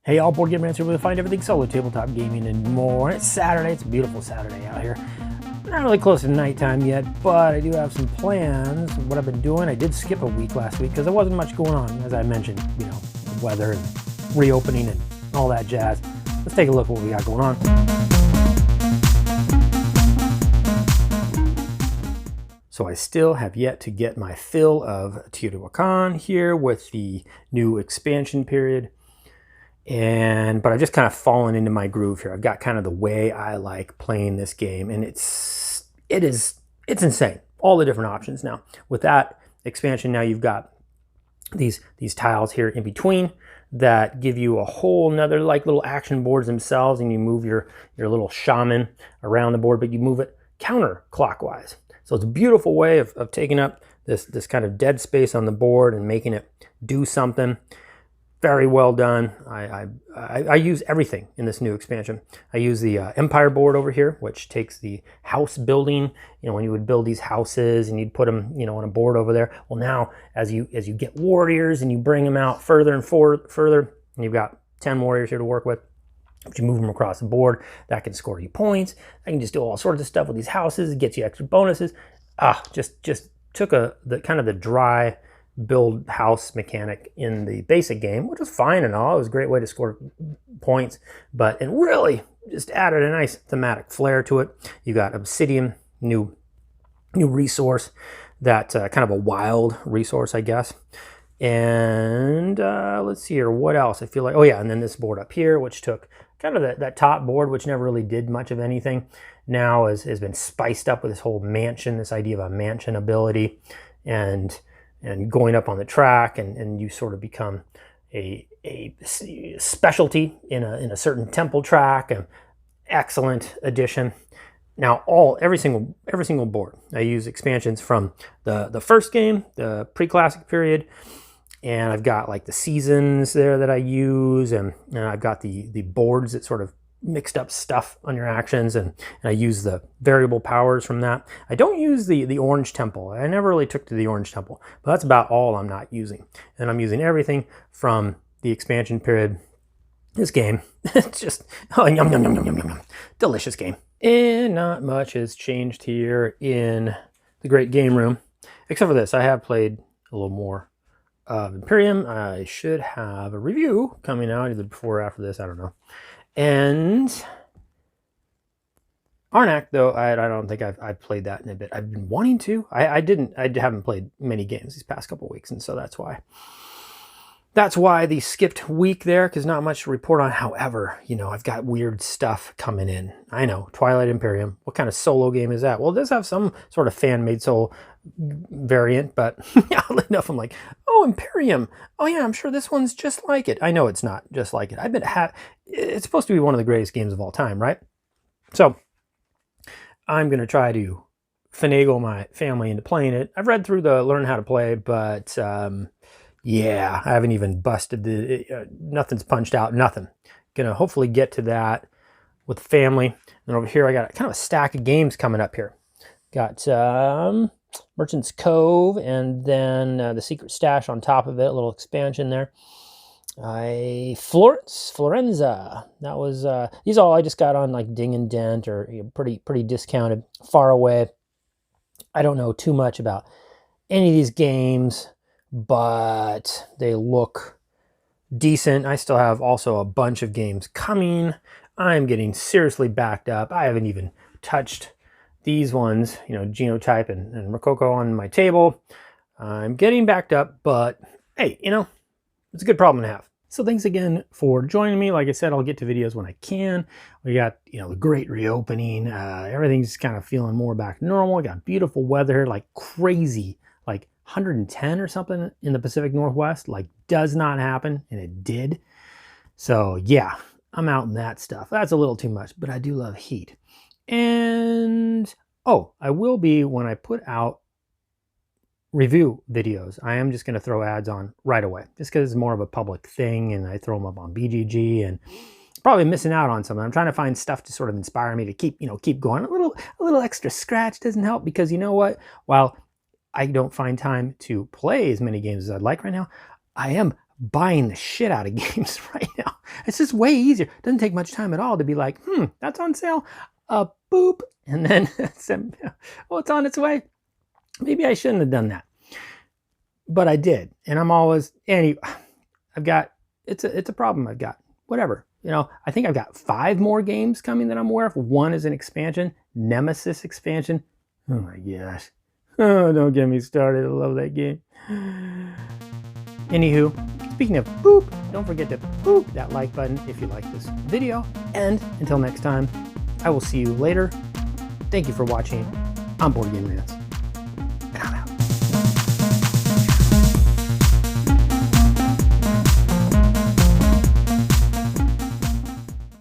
Hey, all Boardgamerants here, where we find everything solo, tabletop gaming, and more. It's Saturday. It's a beautiful Saturday out here. Not really close to nighttime yet, but I do have some plans. What I've been doing, I did skip a week last week because there wasn't much going on, as I mentioned. You know, the weather and reopening and all that jazz. Let's take a look at what we got going on. So I still have yet to get my fill of Teodobakan here with the new expansion period. But I've just kind of fallen into my groove here. I've got kind of the way I like playing this game, and it's insane. All the different options now. With that expansion, now you've got these tiles here in between that give you a whole nother like little action boards themselves, and you move your little shaman around the board, but you move it counterclockwise. So it's a beautiful way of taking up this kind of dead space on the board and making it do something. Very well done. I use everything in this new expansion. I use the Empire board over here, which takes the house building. You know, when you would build these houses and you'd put them, you know, on a board over there. Well, now as you get warriors and you bring them out further and further, and you've got 10 warriors here to work with. If you move them across the board, that can score you points. I can just do all sorts of stuff with these houses. It gets you extra bonuses. Just took the kind of the dry build house mechanic in the basic game, which was fine and all. It was a great way to score points, and really just added a nice thematic flair to it. You got obsidian, new resource, that kind of a wild resource, I guess. And let's see here, what else? I feel like, oh yeah, and then this board up here, which took kind of that top board, which never really did much of anything, now has been spiced up with this whole mansion, this idea of a mansion ability, and going up on the track, and you sort of become a specialty in a certain temple track. An excellent addition. Now every single board, I use expansions from the first game, the pre-classic period, and I've got like the seasons there that I use, and I've got the boards that sort of mixed up stuff on your actions, and I use the variable powers from that. I don't use the orange temple. I never really took to the orange temple, but that's about all I'm not using. And I'm using everything from the expansion period. This game, it's just, oh, yum, yum, yum, yum, yum, yum. Delicious game. And not much has changed here in the great game room, except for this. I have played a little more of Imperium. I should have a review coming out either before or after this, I don't know. And Arnak, though, I don't think I've played that in a bit. I've been wanting to. I haven't played many games these past couple weeks, and so that's why. That's why the skipped week there, because not much to report on. However, you know, I've got weird stuff coming in. I know, Twilight Imperium. What kind of solo game is that? Well, it does have some sort of fan-made solo variant, but oddly enough, I'm like, oh, Imperium. Oh yeah, I'm sure this one's just like it. I know it's not just like it. It's supposed to be one of the greatest games of all time, right? So I'm going to try to finagle my family into playing it. I've read through the Learn How to Play, but yeah, I haven't even busted nothing's punched out, nothing. Gonna hopefully get to that with family. And over here, I got kind of a stack of games coming up here. Got Merchant's Cove, and then the Secret Stash on top of it, a little expansion there. Florenza. That was these all I just got on like Ding and Dent, or pretty discounted, far away. I don't know too much about any of these games, but they look decent. I still have also a bunch of games coming. I'm getting seriously backed up. I haven't even touched these ones, you know, Genotype and Rococo on my table. I'm getting backed up, but hey, you know, it's a good problem to have. So thanks again for joining me. Like I said, I'll get to videos when I can. We got, you know, the great reopening. Everything's kind of feeling more back to normal. We got beautiful weather, like crazy, like 110 or something in the Pacific Northwest. Like, does not happen, and it did. So yeah, I'm out in that stuff. That's a little too much, but I do love heat. And oh, I will be when I put out review videos. I am just going to throw ads on right away, just because it's more of a public thing, and I throw them up on BGG, and probably missing out on something. I'm trying to find stuff to sort of inspire me to keep going. A little extra scratch doesn't help, because you know what? While I don't find time to play as many games as I'd like right now, I am buying the shit out of games right now. It's just way easier. It doesn't take much time at all to be like, that's on sale. Boop. And then, oh, it's on its way. Maybe I shouldn't have done that. But I did. And I'm always, it's a problem I've got. Whatever. I think I've got 5 more games coming that I'm aware of. One is an expansion, Nemesis expansion. Oh my gosh. Oh, don't get me started. I love that game. Anywho, speaking of boop, don't forget to boop that like button if you like this video. And until next time, I will see you later. Thank you for watching on Boardgamerants.